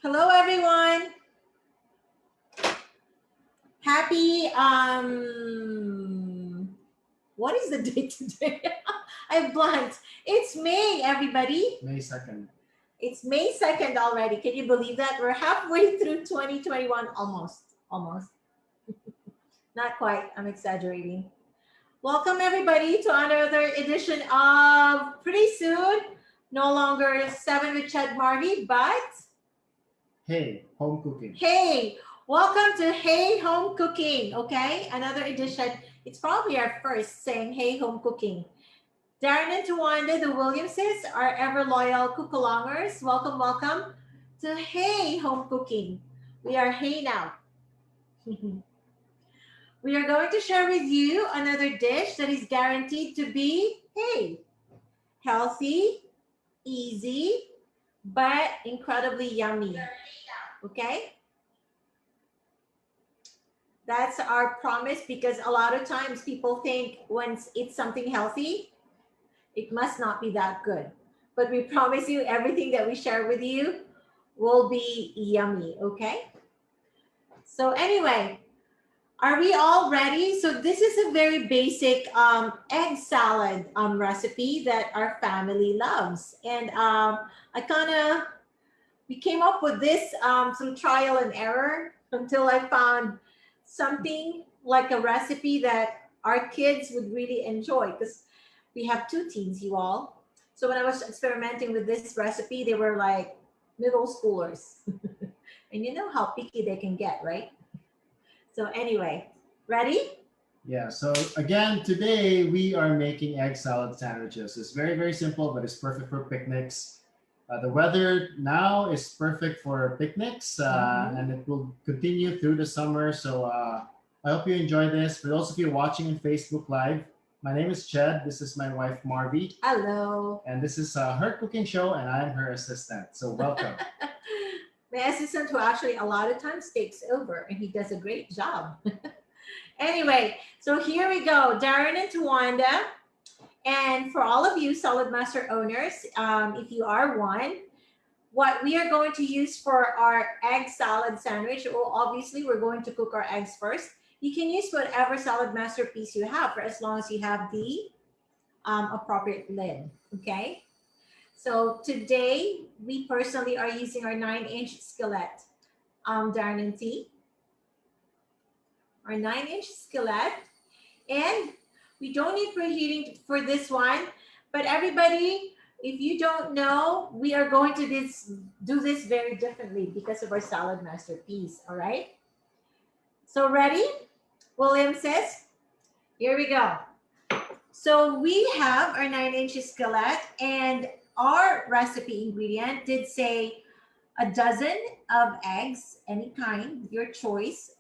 Hello, everyone. Happy, what is the date today? I blanked. It's May, everybody. May 2nd. It's May 2nd already. Can you believe that? We're halfway through 2021, almost. Almost. Not quite. I'm exaggerating. Welcome, everybody, to another edition of pretty soon, no longer 7 with Chad Marvy, but Hey, home cooking. Hey, welcome to Hey Home Cooking. Okay, another edition. It's probably our first saying Hey Home Cooking. Darren and Tawanda, the Williamses, our ever loyal cookalongers. Welcome, welcome to Hey Home Cooking. We are Hey now. We are going to share with you another dish that is guaranteed to be Hey, healthy, easy, but incredibly yummy. Okay? That's our promise because a lot of times people think when it's something healthy, it must not be that good. But we promise you everything that we share with you will be yummy, okay? So anyway, are we all ready? So this is a very basic egg salad recipe that our family loves. And we came up with this through trial and error until I found something like a recipe that our kids would really enjoy because we have two teens, you all. So when I was experimenting with this recipe, they were like middle schoolers. And you know how picky they can get, right? So anyway, ready? Yeah, so again, today we are making egg salad sandwiches. It's very, very simple, but it's perfect for picnics. The weather now is perfect for picnics, and it will continue through the summer. So I hope you enjoy this. For those of you watching on Facebook Live, my name is Ched. This is my wife, Marvy. Hello. And this is her cooking show, and I'm her assistant. So welcome. My assistant who actually a lot of times takes over and he does a great job. Anyway, so here we go. Darren and Tawanda. And for all of you Salad Master owners, if you are one, what we are going to use for our egg salad sandwich, well, obviously we're going to cook our eggs first. You can use whatever Salad Master piece you have for as long as you have the appropriate lid, okay? So today, we personally are using our 9-inch skillet, Darren and T. Our 9-inch skillet. And we don't need preheating for this one, but everybody, if you don't know, we are going to do this very differently because of our Salad Master piece, all right? So ready? William says, here we go. So we have our 9-inch skillet and our recipe ingredient did say a dozen of eggs, any kind, your choice,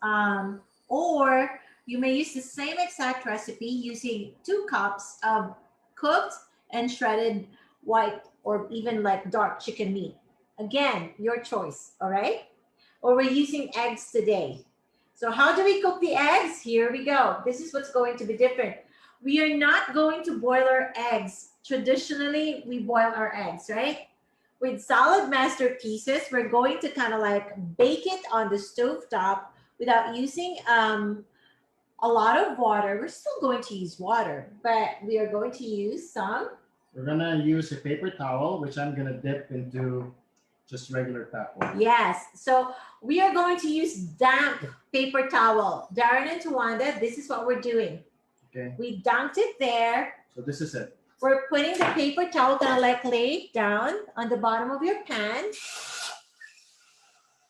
or you may use the same exact recipe using 2 cups of cooked and shredded white or even like dark chicken meat. Again, your choice, all right? Or we're using eggs today. So how do we cook the eggs? Here we go. This is what's going to be different. We are not going to boil our eggs. Traditionally, we boil our eggs, right? With Salad Master pieces, we're going to kind of like bake it on the stove top without using a lot of water. We're still going to use water, but we are going to use some. We're gonna use a paper towel, which I'm gonna dip into just regular tap water. Yes. So we are going to use damp paper towel. Darren and Tawanda, this is what we're doing. Okay. We dunked it there. So this is it. We're putting the paper towel kind of like laid down on the bottom of your pan.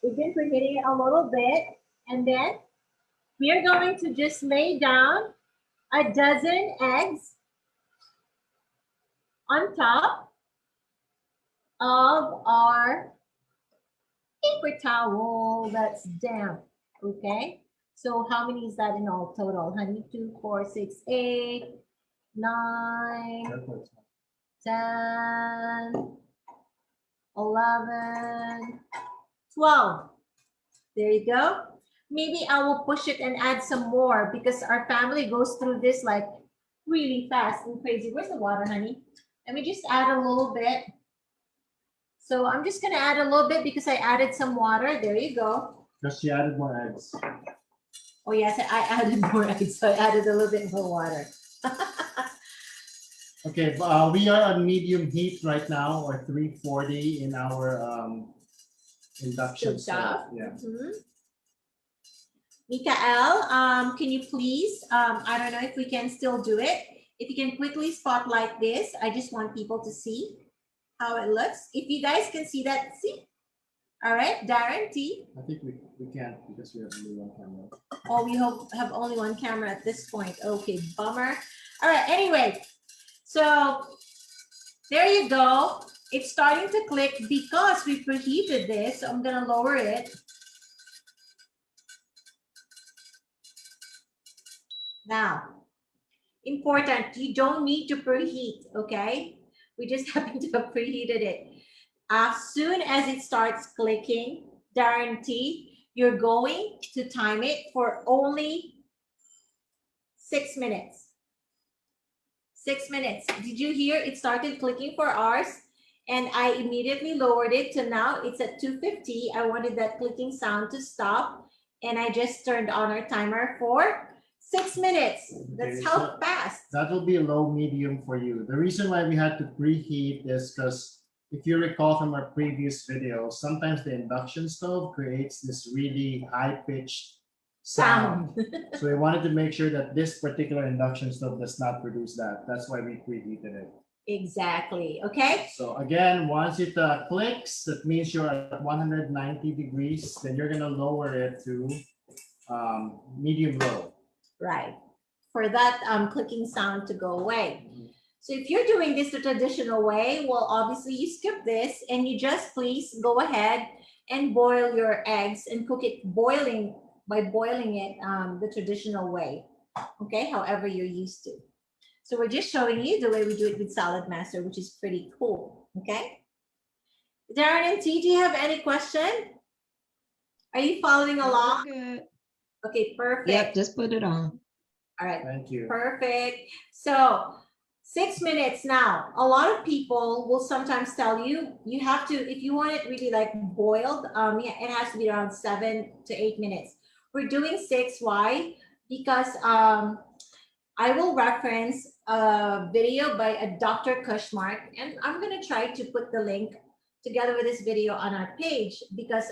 We've been preheating it a little bit. And then we are going to just lay down a dozen eggs on top of our paper towel that's damp, okay? So how many is that in all total, honey? 2, 4, 6, 8, 9, 10, 11, 12. There you go. Maybe I will push it and add some more because our family goes through this like really fast and crazy. Where's the water, honey? Let me just add a little bit. So I'm just gonna add a little bit because I added some water. There you go. Because she added more eggs. Oh yes, I added more eggs, so I added a little bit more water. Okay, we are on medium heat right now, or 340 in our induction stove. Yeah. Mikael, can you please, I don't know if we can still do it. If you can quickly spotlight this, I just want people to see how it looks. If you guys can see that, see? All right, Darren, T. I think we can't because we have only one camera. Oh, we have only one camera at this point. Okay, bummer. All right, anyway, so there you go. It's starting to click because we preheated this. So I'm gonna lower it. Now, important, you don't need to preheat, okay? We just happen to have preheated it. As soon as it starts clicking, guarantee you're going to time it for only 6 minutes. 6 minutes. Did you hear it started clicking for ours? And I immediately lowered it to now it's at 250. I wanted that clicking sound to stop. And I just turned on our timer for 6 minutes. That's Okay, how so fast. that will be a low medium for you. The reason why we had to preheat is because if you recall from our previous video, sometimes the induction stove creates this really high-pitched sound. So we wanted to make sure that this particular induction stove does not produce that. That's why we preheated it. Exactly. Okay. So again, once it clicks, that means you're at 190 degrees. Then you're gonna lower it to medium low. Right. For that clicking sound to go away. So if you're doing this the traditional way, well, obviously you skip this and you just please go ahead and boil your eggs and cook it boiling it the traditional way. Okay, however you're used to. So we're just showing you the way we do it with SALADMASTER, which is pretty cool. Okay. Darren and T, do you have any question? Are you following along? Good. Okay, perfect. Yep, just put it on. All right. Thank you. Perfect. So 6 minutes now. A lot of people will sometimes tell you, you have to, if you want it really like boiled, yeah, it has to be around 7 to 8 minutes. We're doing 6. Why? Because I will reference a video by a Dr. Kushmark, and I'm going to try to put the link together with this video on our page because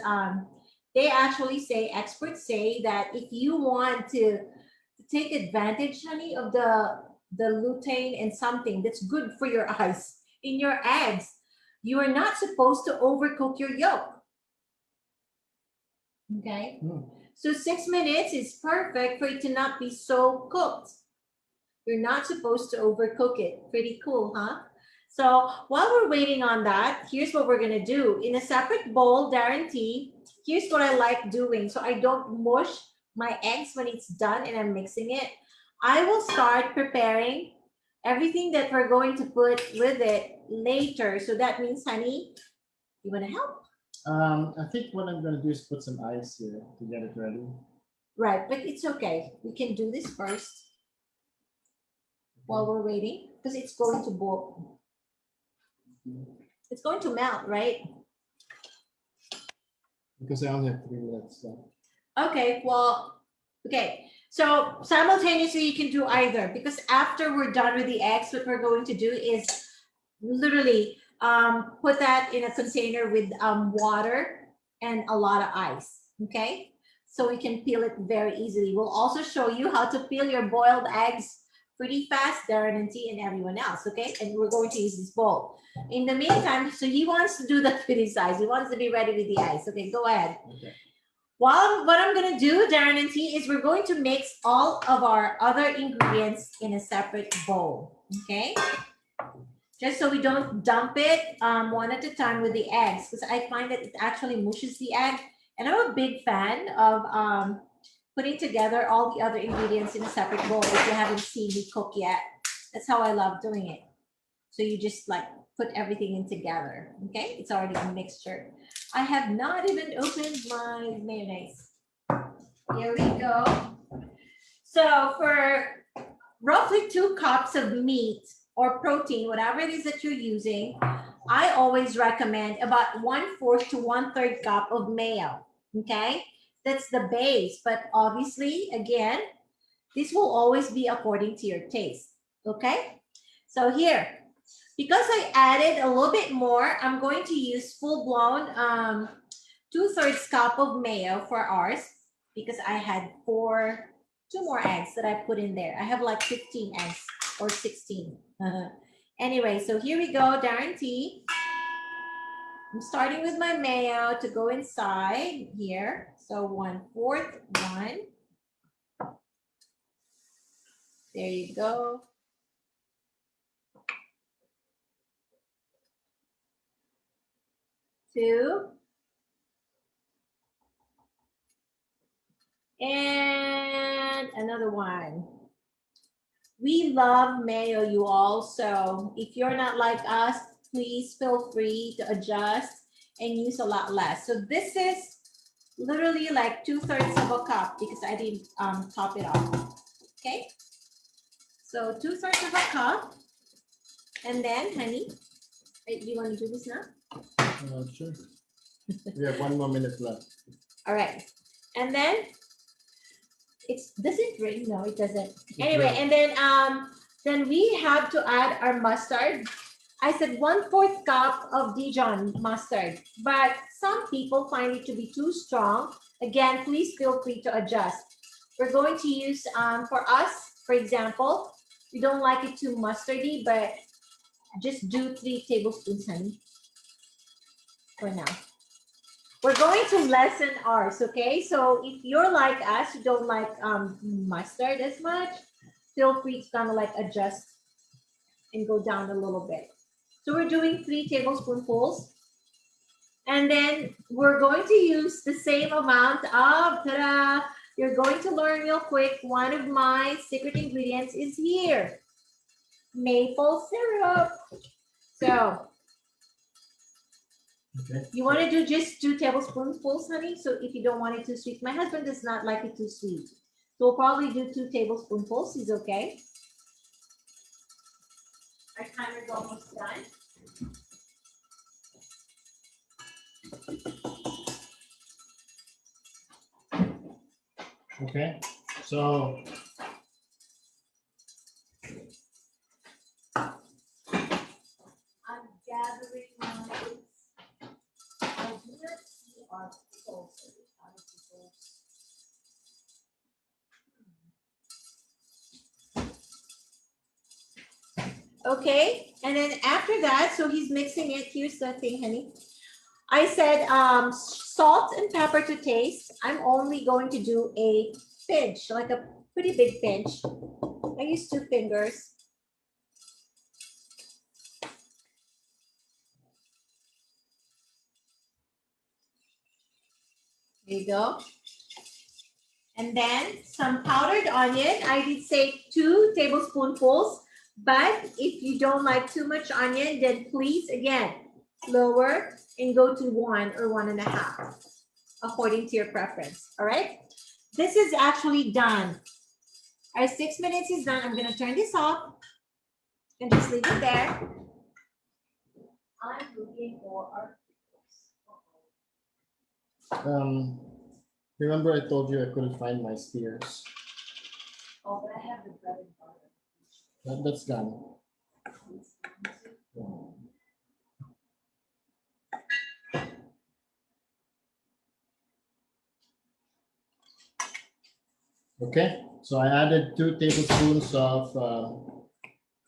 they actually say, experts say that if you want to take advantage, honey, of the lutein and something that's good for your eyes in your eggs, you are not supposed to overcook your yolk. Okay. So 6 minutes is perfect for it to not be so cooked. You're not supposed to overcook it. Pretty cool, huh? So while we're waiting on that, here's what we're gonna do. In a separate bowl, guarantee, here's what I like doing. So I don't mush my eggs when it's done and I'm mixing it. I will start preparing everything that we're going to put with it later. So that means, honey, you wanna help? I think what I'm gonna do is put some ice here to get it ready. Right, but it's okay. We can do this first while we're waiting because it's going to boil. It's going to melt, right? Because I only have 3 minutes left. Okay, well, okay. So simultaneously you can do either because after we're done with the eggs, what we're going to do is literally put that in a container with water and a lot of ice, okay? So we can peel it very easily. We'll also show you how to peel your boiled eggs pretty fast, Darren and T and everyone else, okay? And we're going to use this bowl. In the meantime, so he wants to do that with his eyes. He wants to be ready with the ice. Okay, go ahead. Okay. Well, what I'm gonna do, Darren and T, is we're going to mix all of our other ingredients in a separate bowl, okay? Just so we don't dump it one at a time with the eggs, because I find that it actually mushes the egg. And I'm a big fan of putting together all the other ingredients in a separate bowl if you haven't seen me cook yet. That's how I love doing it. So you just like put everything in together, okay? It's already a mixture. I have not even opened my mayonnaise. Here we go. So for roughly 2 cups of meat or protein, whatever it is that you're using, I always recommend about 1/4 to 1/3 cup of mayo. Okay, that's the base. But obviously, again, this will always be according to your taste. Okay, so here, because I added a little bit more, I'm going to use full blown 2/3 cup of mayo for ours because I had two more eggs that I put in there. I have like 15 eggs or 16. Anyway, so here we go, Darren T. I'm starting with my mayo to go inside here. So 1/4, one. There you go. Two. And another one. We love mayo, you all. So if you're not like us, please feel free to adjust and use a lot less. So this is literally like 2/3 of a cup because I didn't top it off. Okay. So 2/3 of a cup. And then, honey, do you want to do this now? Sure. We have 1 more minute left. All right. And then does it ring? No, it doesn't. Anyway, and then we have to add our mustard. I said 1/4 cup of Dijon mustard, but some people find it to be too strong. Again, please feel free to adjust. We're going to use, for us, for example, we don't like it too mustardy, but just do 3 tablespoons, honey, for now. We're going to lessen ours, okay? So if you're like us, you don't like mustard as much, feel free to kind of like adjust and go down a little bit. So we're doing 3 tablespoonfuls. And then we're going to use the same amount of, ta-da, you're going to learn real quick. One of my secret ingredients is here, maple syrup. So Okay. you want to do just 2 tablespoonfuls, honey? So if you don't want it too sweet, my husband does not like it too sweet. So we'll probably do 2 tablespoonfuls. He's okay. Our timer's almost done. Okay. So I'm gathering my I do not see our pickles. Okay, and then after that, so he's mixing it. Here's the thing, honey. I said salt and pepper to taste. I'm only going to do a pinch, like a pretty big pinch. I use 2 fingers. There you go. And then some powdered onion. I did say 2 tablespoonfuls, but if you don't like too much onion, then please, again, lower and go to 1 or 1.5, according to your preference. All right. This is actually done. Our 6 minutes is done. I'm going to turn this off and just leave it there. I'm looking for our remember I told you I couldn't find my spears. Oh, but I have the bread and butter. That's gone. Okay, so I added 2 tablespoons of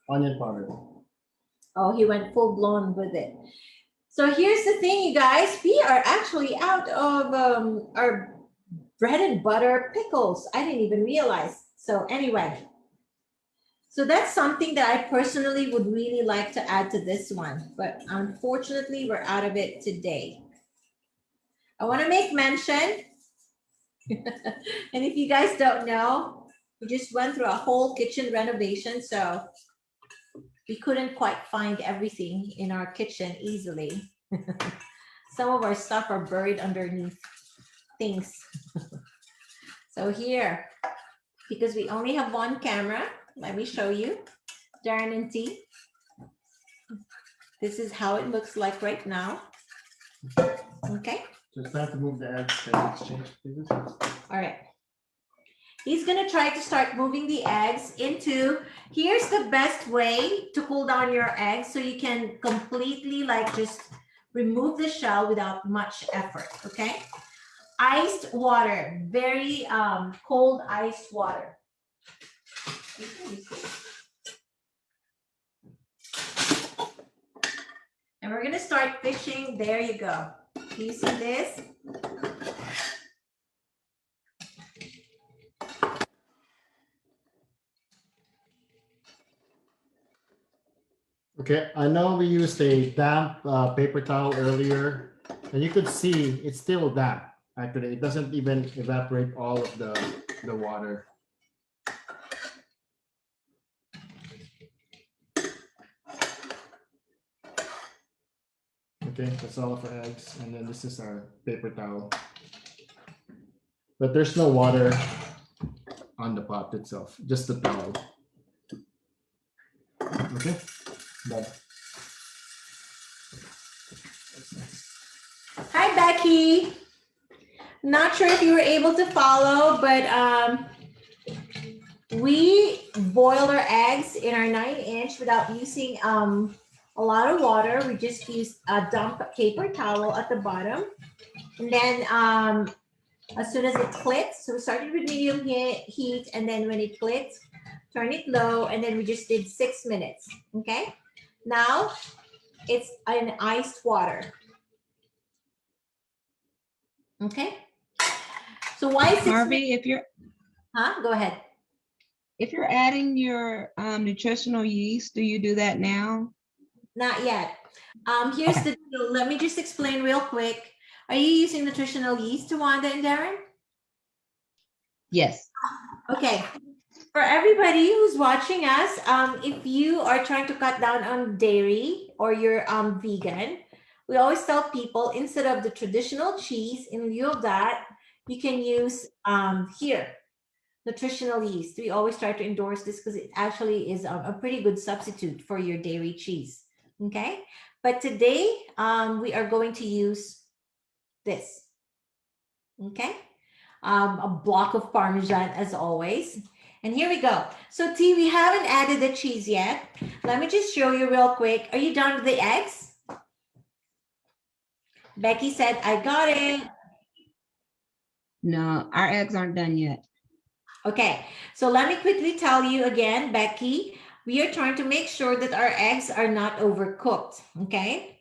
onion powder. Oh, he went full blown with it. So here's the thing, you guys. We are actually out of our bread and butter pickles. I didn't even realize. So anyway, so that's something that I personally would really like to add to this one. But unfortunately, we're out of it today. I want to make mention. And if you guys don't know, we just went through a whole kitchen renovation. So we couldn't quite find everything in our kitchen easily. Some of our stuff are buried underneath things. So here, because we only have 1 camera, let me show you. Darren and T. This is how it looks like right now. Okay. So it's time to move the eggs. Can you exchange, please? All right. He's gonna try to start moving the eggs into, here's the best way to cool down your eggs so you can completely like just remove the shell without much effort, okay? Iced water, very cold iced water. And we're gonna start fishing. There you go. Do you see this? Okay, I know we used a damp paper towel earlier, and you could see it's still damp. Actually, it doesn't even evaporate all of the water. Okay, that's all of our eggs, and then this is our paper towel. But there's no water on the pot itself, just the towel. Okay, done. Hi, Becky. Not sure if you were able to follow, but we boiled our eggs in our 9-inch without using a lot of water. We just used a damp paper towel at the bottom. And then as soon as it clicked, so we started with medium heat, and then when it clicked, turn it low, and then we just did 6 minutes, okay? Now it's in iced water. Okay. So why 6 minutes? Harvey, if you're Go ahead. if you're adding your nutritional yeast, do you do that now? Not yet. Here's Okay. the deal. Let me just explain real quick. Are you using nutritional yeast, Tawanda and Darren? Yes. Okay. For everybody who's watching us, if you are trying to cut down on dairy or you're vegan, we always tell people instead of the traditional cheese, in lieu of that, you can use here, nutritional yeast. We always try to endorse this because it actually is a pretty good substitute for your dairy cheese. Okay. But today we are going to use this. Okay. A block of Parmesan as always. And here we go. So T, we haven't added the cheese yet. Let me just show you real quick. Are you done with the eggs? Becky said, I got it. No, our eggs aren't done yet. Okay, so let me quickly tell you again, Becky, we are trying to make sure that our eggs are not overcooked, okay?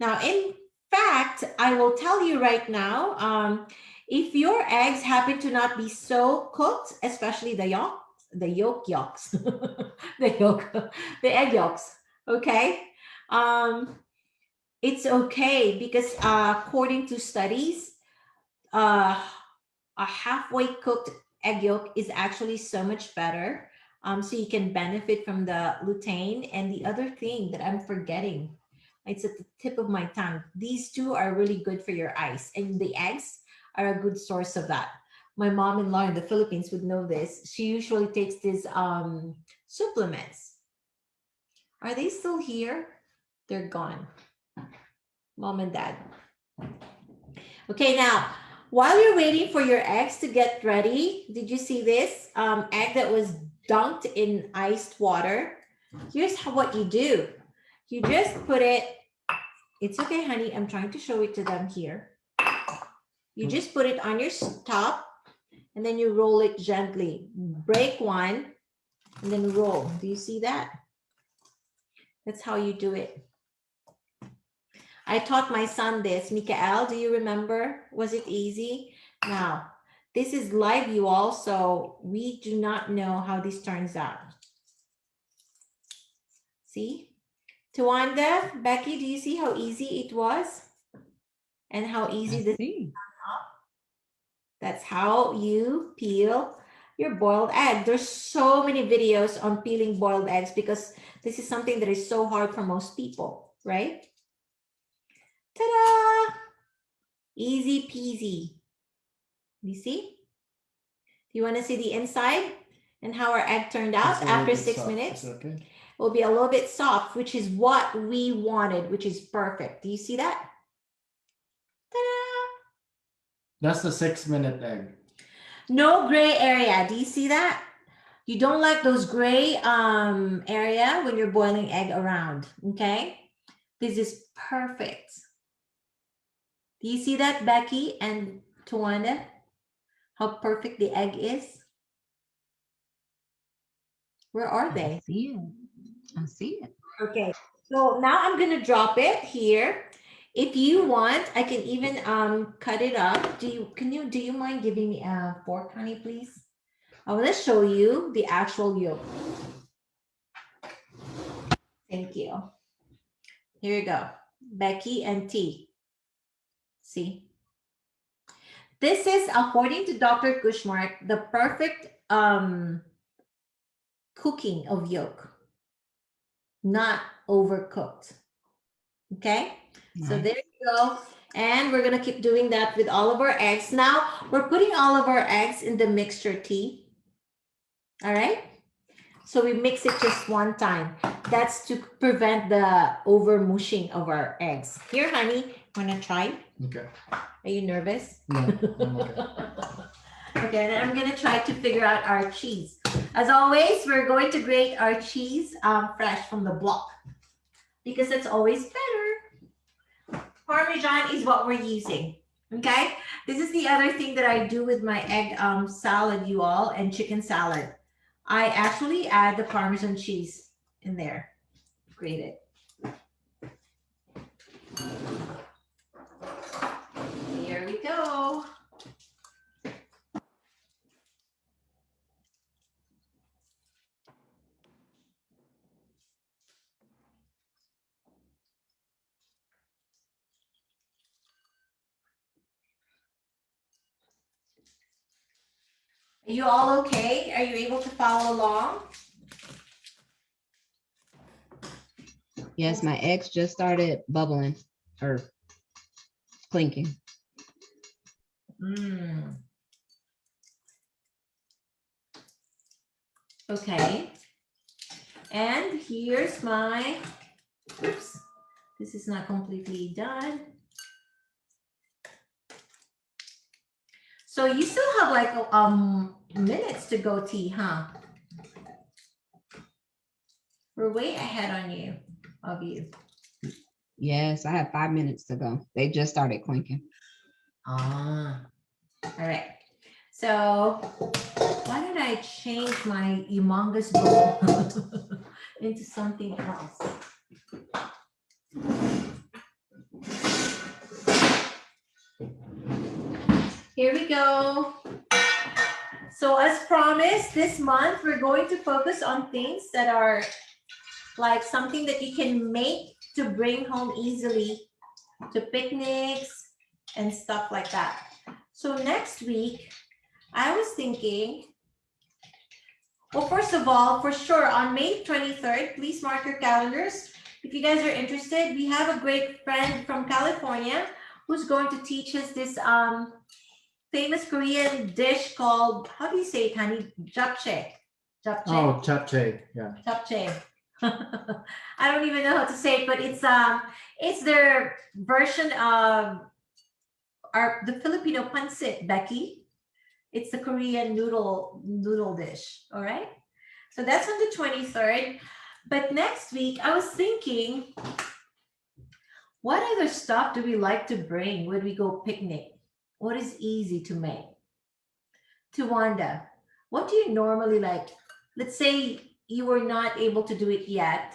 Now, in fact, I will tell you right now, if your eggs happen to not be so cooked, especially the yolks, the egg yolks, okay? It's okay because according to studies, a halfway cooked egg yolk is actually so much better. So you can benefit from the lutein. And the other thing that I'm forgetting, it's at the tip of my tongue. These two are really good for your eyes, and the eggs are a good source of that. My mom-in-law in the Philippines would know this. She usually takes these supplements. Are they still here? They're gone. Mom and dad. Okay, now while you're waiting for your eggs to get ready, did you see this egg that was dunked in iced water? Here's what you do. You just put it, it's okay, honey, I'm trying to show it to them here. You just put it on your top and then you roll it gently. Break one and then roll. Do you see that? That's how you do it. I taught my son this. Mikael, do you remember? Was it easy? Now, this is live, you all, so we do not know how this turns out. See? Tawanda, Becky, do you see how easy it was? And how easy this is? That's how you peel your boiled egg. There's so many videos on peeling boiled eggs because this is something that is so hard for most people, right? Ta-da! Easy peasy. You see? Do you want to see the inside and how our egg turned out after 6 minutes? Okay. will be a little bit soft, which is what we wanted, which is perfect. Do you see that? Ta-da! That's the 6-minute egg. No gray area. Do you see that? You don't like those gray area when you're boiling egg around, okay? This is perfect. Do you see that, Becky and Tawanda? How perfect the egg is? Where are I they? see it. I see it. Okay, so now I'm gonna drop it here. If you want, I can even cut it up. Do you mind giving me a fork, honey, please? I want to show you the actual yolk. Thank you. Here you go, Becky and T. See, this is, according to Dr. Kushmark, the perfect cooking of yolk, not overcooked. Okay, so Nice. there you go. And we're gonna keep doing that with all of our eggs. Now we're putting all of our eggs in the mixture, T. All right. So we mix it just one time. That's to prevent the over mushing of our eggs. Here, honey, wanna try? Okay. Are you nervous? No, I'm okay. Okay, then I'm gonna try to figure out our cheese. As always, we're going to grate our cheese fresh from the block because that's always better. Parmesan is what we're using. Okay, this is the other thing that I do with my egg salad, you all, and chicken salad. I actually add the Parmesan cheese in there. Grate it. Here we go. Are you all okay? Are you able to follow along? Yes, my eggs just started bubbling or clinking. Okay. And here's my, oops, this is not completely done. So you still have like minutes to go, T, huh? We're way ahead on you, of you. Yes, I have 5 minutes to go. They just started clinking. Ah, all right. So why did I change my humongous bowl into something else? Here we go. So as promised, this month, we're going to focus on things that are like something that you can make to bring home easily to picnics and stuff like that. So next week, I was thinking, well, first of all, for sure, on May 23rd, please mark your calendars. If you guys are interested, we have a great friend from California who's going to teach us this famous Korean dish called, how do you say it, honey? Japchae. Japchae. Oh, japchae. Yeah. Japchae. I don't even know how to say it, but it's their version of the Filipino pancit, Becky. It's the Korean noodle dish. All right. So that's on the 23rd. But next week, I was thinking, what other stuff do we like to bring when we go picnic? What is easy to make? Tawanda, what do you normally like? Let's say you were not able to do it yet,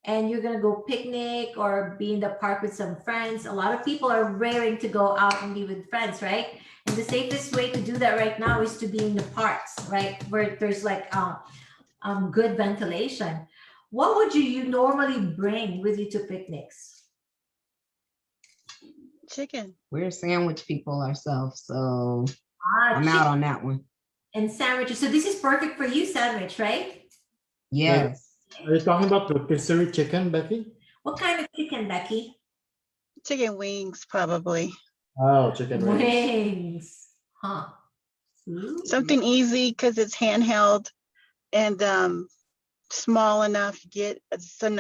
and you're gonna go picnic or be in the park with some friends. A lot of people are raring to go out and be with friends, right? And the safest way to do that right now is to be in the parks, right? Where there's like good ventilation. What would you normally bring with you to picnics? Chicken. We're sandwich people ourselves, so Ah, I'm out on that one. and sandwiches. So this is perfect for you, sandwich, right? Yes. Are you talking about rotisserie chicken, Becky? What kind of chicken, Becky? Chicken wings, probably. Oh, chicken wings. Wings. Huh. Ooh. Something easy because it's handheld and small enough,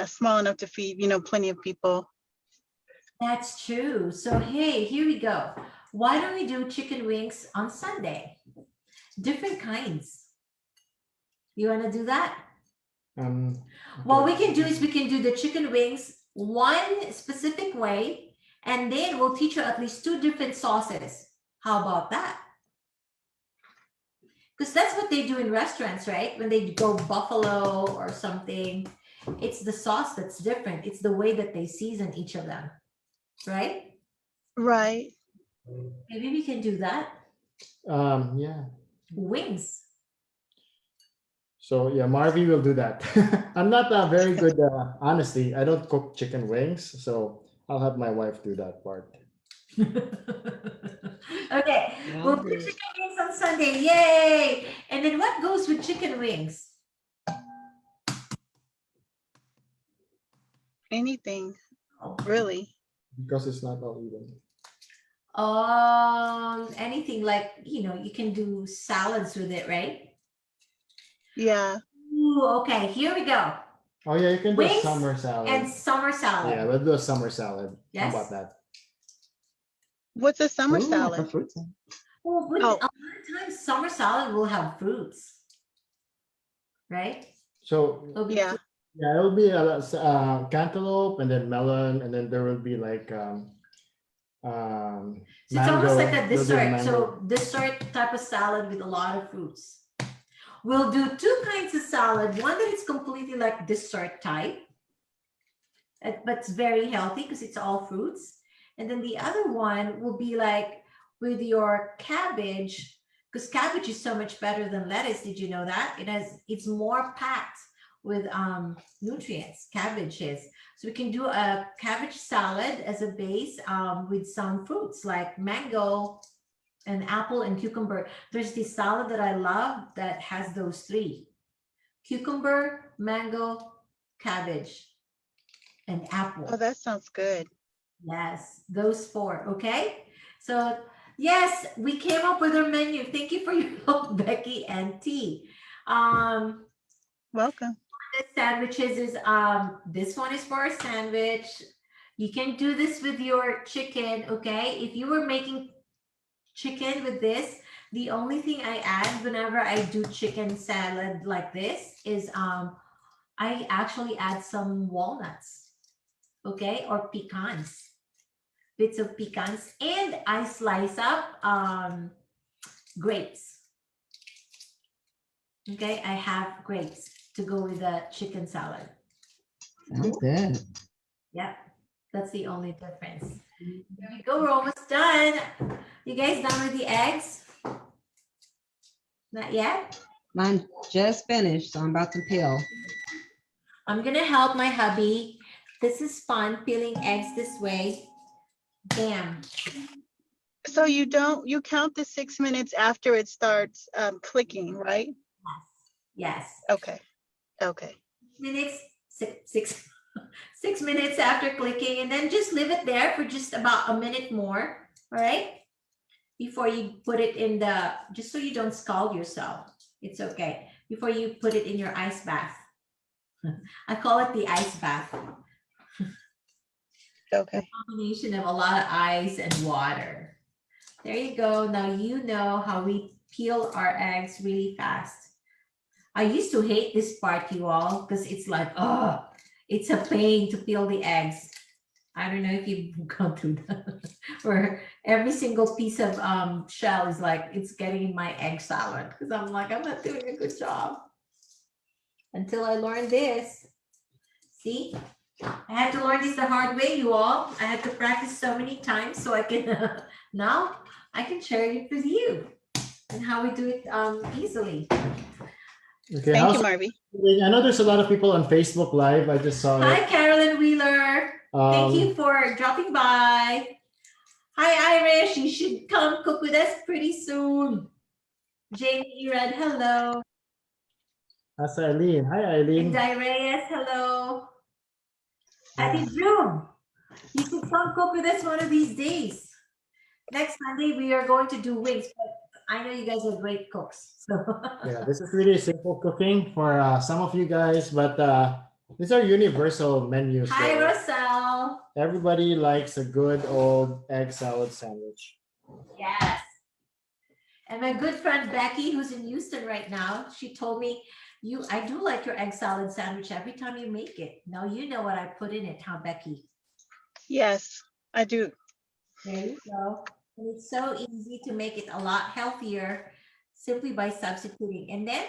small enough to feed, plenty of people. That's true. So, hey, here we go. Why don't we do chicken wings on Sunday? Different kinds. You want to do that? What we can do is we can do the chicken wings one specific way, and then we'll teach you at least 2 different sauces. How about that? Because that's what they do in restaurants, right? When they go buffalo or something, it's the sauce that's different. It's the way that they season each of them, right? Right. Maybe we can do that. Yeah. Wings. So yeah, Marvy will do that. I'm not very good. Honestly, I don't cook chicken wings, so I'll have my wife do that part. Okay, we'll do chicken wings on Sunday. Yay! And then what goes with chicken wings? Anything, Oh. really. Because it's not all even. Anything like, you can do salads with it, right? Yeah. Ooh, okay, here we go. Oh yeah, you can do a Wings summer salad. And summer salad. Yeah, we'll do a summer salad. Yes. How about that? What's a summer Ooh, salad? a fruit salad. Well, but Oh. a lot of times summer salad will have fruits, right? So It'll be Yeah. yeah, it'll be a cantaloupe and then melon, and then there will be like So it's mango. almost like a We'll do dessert. mango. So dessert type of salad with a lot of fruits. We'll do 2 kinds of salad. One that is completely like dessert type, but it's very healthy because it's all fruits. And then the other one will be like with your cabbage, because cabbage is so much better than lettuce. Did you know that? It's more packed with nutrients, cabbage is. So we can do a cabbage salad as a base with some fruits like mango and apple and cucumber. There's this salad that I love that has those 3: cucumber, mango, cabbage, and apple. Oh, that sounds good. Yes, those 4. Okay. So yes, we came up with our menu. Thank you for your help, Becky and T. Welcome. The sandwiches is this one is for a sandwich. You can do this with your chicken. Okay, if you were making chicken with this, the only thing I add whenever I do chicken salad like this is I actually add some walnuts, okay, or pecans, bits of pecans, and I slice up grapes. Okay, I have grapes to go with the chicken salad. Sounds good. Yep, that's the only difference. There we go, we're almost done. You guys done with the eggs? Not yet? Mine just finished, so I'm about to peel. I'm gonna help my hubby. This is fun, peeling eggs this way. Bam. So you count the 6 minutes after it starts clicking, right? Yes. Okay. Okay. Minutes, 6 minutes after clicking, and then just leave it there for just about a minute more, all right? Before you put it in just so you don't scald yourself. It's okay. Before you put it in your ice bath. I call it the ice bath. Okay. Combination of a lot of ice and water. There you go. Now you know how we peel our eggs really fast. I used to hate this part, you all, because it's like, oh, it's a pain to peel the eggs. I don't know if you've gone through that, where every single piece of shell is like, it's getting in my egg salad, because I'm like, I'm not doing a good job. Until I learned this. See? I had to learn this the hard way, you all. I had to practice so many times so I can, now I can share it with you and how we do it easily. Okay, Thank you, Marvy. I know there's a lot of people on Facebook Live. I just saw Hi, it. Carolyn Wheeler. Thank you for dropping by. Hi, Irish. You should come cook with us pretty soon. Jamie Erad, hello. That's Eileen. Hi, Eileen. And Reyes, hello. Adi Bloom, you should come cook with us one of these days. Next Sunday, we are going to do wings. But I know you guys are great cooks. So Yeah, this is really simple cooking for some of you guys, but these are universal menus. hi, So Rosal. everybody likes a good old egg salad sandwich. Yes. And my good friend Becky, who's in Houston right now, she told me, I do like your egg salad sandwich every time you make it. Now you know what I put in it, huh, Becky? Yes, I do. There you go. And it's so easy to make it a lot healthier simply by substituting. And then,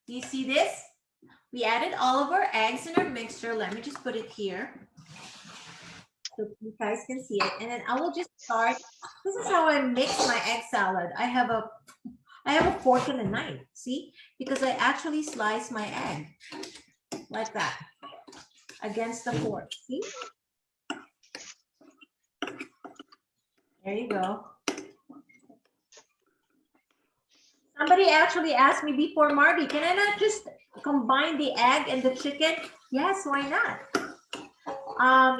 do you see this? We added all of our eggs in our mixture. Let me just put it here so you guys can see it. And then I will just start. This is how I mix my egg salad. I have a fork and a knife, see? Because I actually slice my egg like that against the fork, see? There you go. Somebody actually asked me before, Marby, can I not just combine the egg and the chicken? Yes, why not?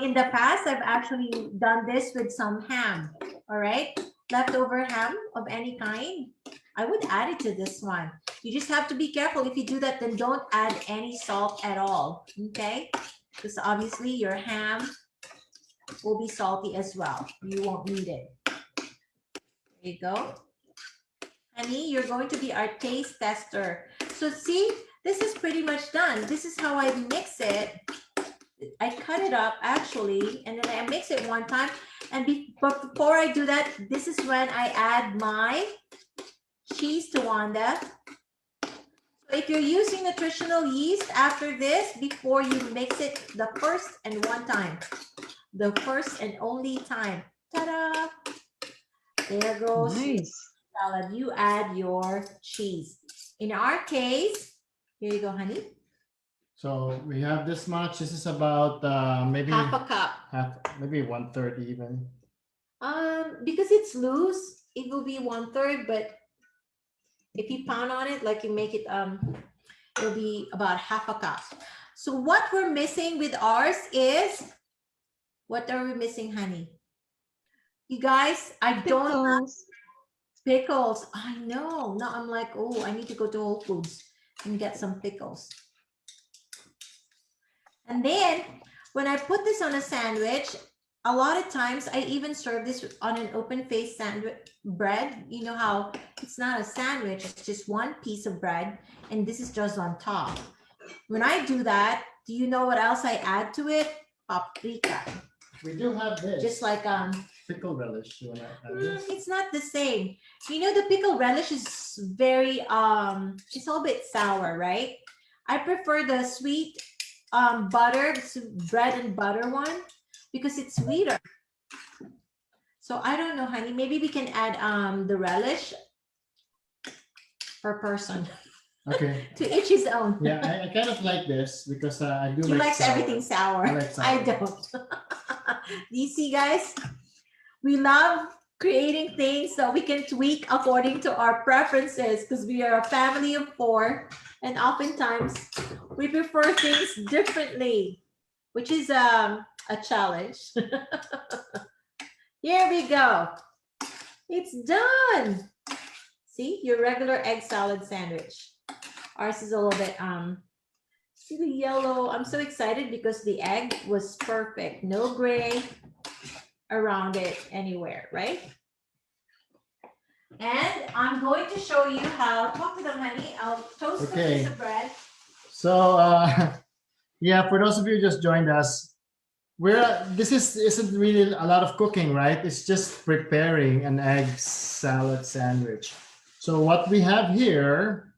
In the past, I've actually done this with some ham, all right? Leftover ham of any kind. I would add it to this one. You just have to be careful. If you do that, then don't add any salt at all, okay? Because obviously your ham will be salty as well. You won't need it. There you go. Honey, you're going to be our taste tester. So see, this is pretty much done. This is how I mix it. I cut it up actually, and then I mix it one time. And but before I do that, this is when I add my cheese to Wanda. So if you're using nutritional yeast after this, before you mix it the first and one time, the first and only time, ta-da! There goes Nice. salad. You add your cheese. In our case, here you go, honey. So we have this much. This is about maybe Half a cup. maybe 1/3 even. Because it's loose, it will be 1/3, but if you pound on it, like you make it, it'll be about half a cup. So what we're missing with ours is, what are we missing, honey? You guys, I don't have Pickles. pickles. I know. Now I'm like, oh, I need to go to Whole Foods and get some pickles. And then when I put this on a sandwich, a lot of times I even serve this on an open face sandwich bread. You know how it's not a sandwich, it's just one piece of bread, and this is just on top. When I do that, do you know what else I add to it? Paprika. We do have this. Just like pickle relish. You wanna add this? it's not the same. You know, the pickle relish is very it's a little bit sour, right? I prefer the sweet butter, bread and butter one, because it's sweeter. So I don't know, honey, maybe we can add the relish per person. Okay. To each his own. Yeah, I kind of like this because I do He like likes sour. everything sour. I like sour. I don't. You see, guys, we love creating things so we can tweak according to our preferences, because we are a family of 4, and oftentimes we prefer things differently, which is a challenge. Here we go. It's done. See, your regular egg salad sandwich. Ours is a little bit see the yellow. I'm so excited because the egg was perfect. No gray around it anywhere, right? And I'm going to show you how, talk to them, honey. I'll toast the piece of bread. So yeah, for those of you who just joined us, this isn't really a lot of cooking, right? It's just preparing an egg salad sandwich. So what we have here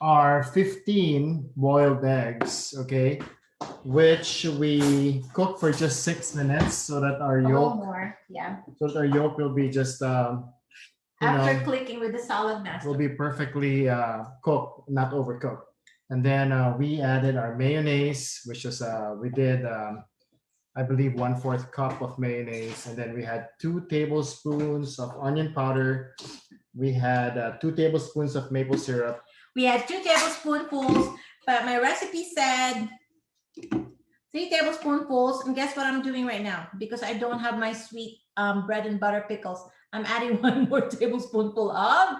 are 15 boiled eggs, okay, which we cook for just 6 minutes so that our A little yolk, more, yeah. so that our yolk will be just After clicking with the SALADMASTER. will be perfectly cooked, not overcooked. And then we added our mayonnaise, which is we did I believe 1/4 cup of mayonnaise, and then we had 2 tablespoons of onion powder. We had 2 tablespoons of maple syrup. We had 2 tablespoonfuls, but my recipe said 3 tablespoonfuls. And guess what I'm doing right now? Because I don't have my sweet bread and butter pickles. I'm adding 1 more tablespoonful of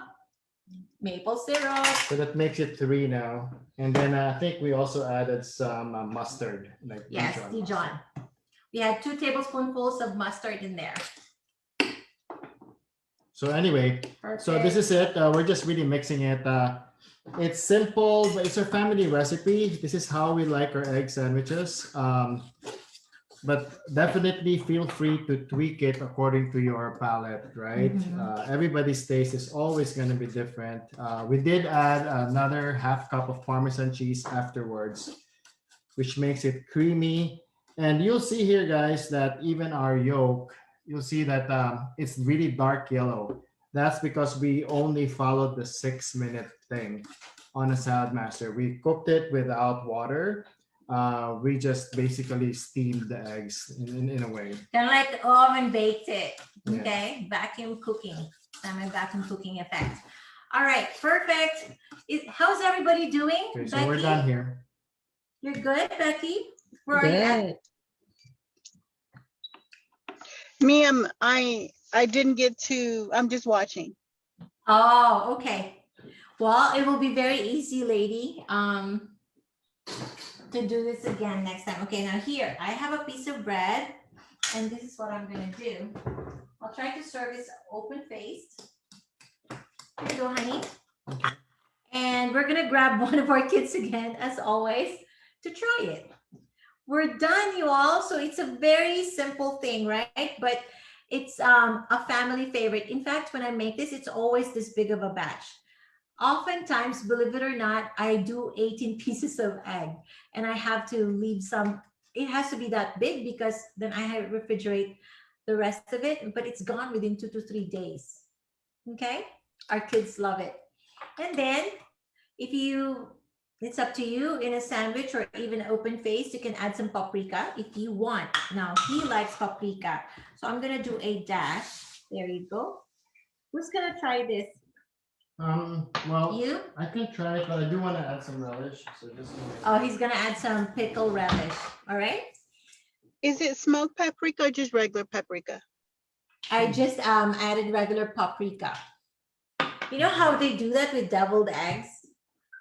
maple syrup. So that makes it 3 now. And then I think we also added some mustard, like Yes, Dijon Dijon. mustard. We had 2 tablespoonfuls of mustard in there. So anyway, so this is it. We're just really mixing it. It's simple, but it's our family recipe. This is how we like our egg sandwiches. But definitely feel free to tweak it according to your palate, right? Mhm. Everybody's taste is always going to be different. We did add another half cup of Parmesan cheese afterwards, which makes it creamy. And you'll see here, guys, that even our yolk, you'll see that it's really dark yellow. That's because we only followed the 6-minute thing on a salad master. We cooked it without water. We just basically steamed the eggs in a way. Kind of like the oven baked it. Yeah. Okay, vacuum cooking. Salmon vacuum cooking effect. All right, perfect. How's everybody doing? Okay, so Becky, we're done here. you're good, Becky? Where are you at? Good. Me, I didn't get to, I'm just watching. Oh, okay. Well, it will be very easy, lady, to do this again next time. Okay, now here, I have a piece of bread, and this is what I'm gonna do. I'll try to serve this open-faced. Here you go, honey. Okay. And we're gonna grab one of our kids again, as always, to try it. We're done, you all. So it's a very simple thing, right? But it's a family favorite. In fact, when I make this, it's always this big of a batch. Oftentimes, believe it or not, I do 18 pieces of egg, and I have to leave some. It has to be that big because then I have to refrigerate the rest of it, but it's gone within 2 to 3 days. Okay? Our kids love it. And then if you, it's up to you, in a sandwich or even open face, you can add some paprika if you want. Now he likes paprika, so I'm gonna do a dash. There you go. Who's gonna try this? Well, You? I can try it, but I do want to add some relish. So just Oh, he's gonna add some pickle relish. All right. Is it smoked paprika or just regular paprika? I just added regular paprika. You know how they do that with deviled eggs?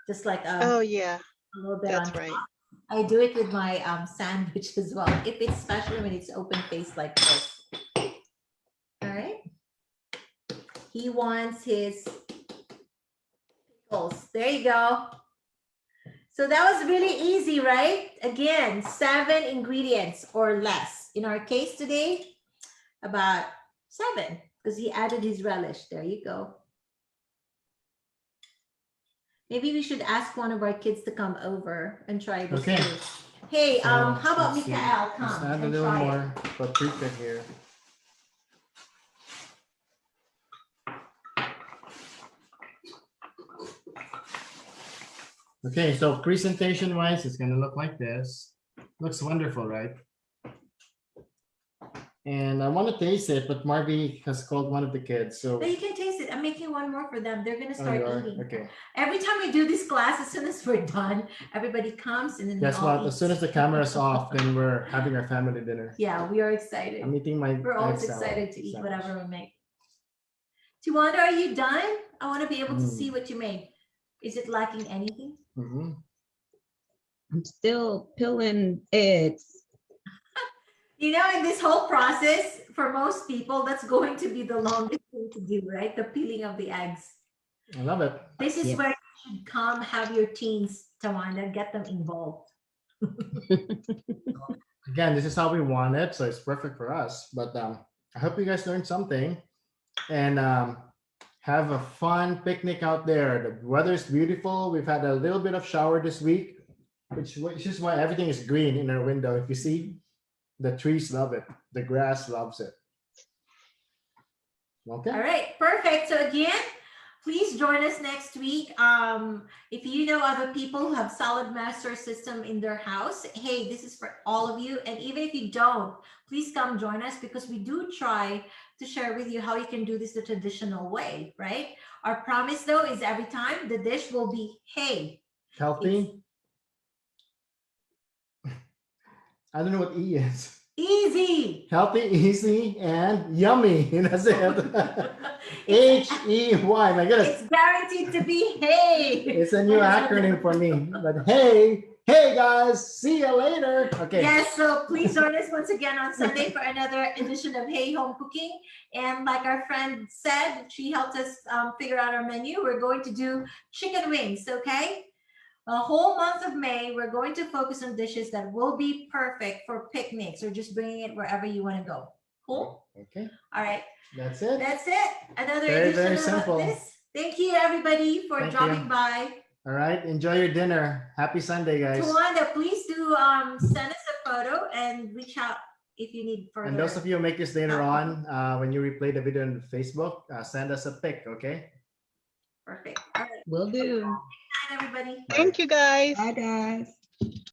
Just like Oh yeah, a little bit that's on right. top. I do it with my sandwich as well, if it's especially when it's open face like this. All right. He wants his pickles. There you go. So that was really easy, right? Again, 7 ingredients or less. In our case today, about 7, because he added his relish. There you go. Maybe we should ask one of our kids to come over and try this Okay. too. Hey, So, how about let's see. Mikael? Let's Come add a and little try it. more paprika here. Okay, so presentation wise, it's gonna look like this. Looks wonderful, right? And I want to taste it, but Marby has called one of the kids, so. But you can taste it. I'm making one more for them. They're gonna Oh, start you are? eating. Okay. Every time we do this class, as soon as we're done, everybody comes and then Guess we all what? As eat. soon as the camera's off, then we're having our family dinner. Yeah, we are excited. I'm eating my. We're always egg salad excited to eat sandwich. whatever we make. Tiwanda, are you done? I want to be able to see what you made. Is it lacking anything? Mhm. I'm still peeling eggs. You know, in this whole process, for most people, that's going to be the longest thing to do, right? The peeling of the eggs. I love it. This is Yes. where you should come have your teens, Tawanda, get them involved. Again, this is how we want it, so it's perfect for us. But I hope you guys learned something, and have a fun picnic out there. The weather is beautiful. We've had a little bit of shower this week, which is why everything is green in our window. If you see, the trees love it. The grass loves it. Okay. All right, perfect. So again, please join us next week. If you know other people who have SALADMASTER system in their house, hey, this is for all of you. And even if you don't, please come join us, because we do try to share with you how you can do this the traditional way, right? Our promise though is every time the dish will be, hey, Healthy. I don't know what E is. Easy. Healthy, easy, and yummy. That's it. H-E-Y. My goodness. It's guaranteed to be hey. It's a new acronym for me. But hey guys, see you later. Okay. Yes, so please join us once again on Sunday for another edition of Hey Home Cooking. And like our friend said, she helped us figure out our menu. We're going to do chicken wings, okay? A whole month of May, we're going to focus on dishes that will be perfect for picnics or just bringing it wherever you want to go. Cool? Okay. All right. That's it. That's it. Another Very, edition very of simple. this. Thank you, everybody, for Thank dropping you. by. All right. Enjoy your dinner. Happy Sunday, guys. Tawanda, please do send us a photo and reach out if you need further. And those of you who make this later on, when you replay the video on Facebook, send us a pic, okay? Perfect. All right. Will do. Good night, everybody. Thank you, guys. Bye, guys.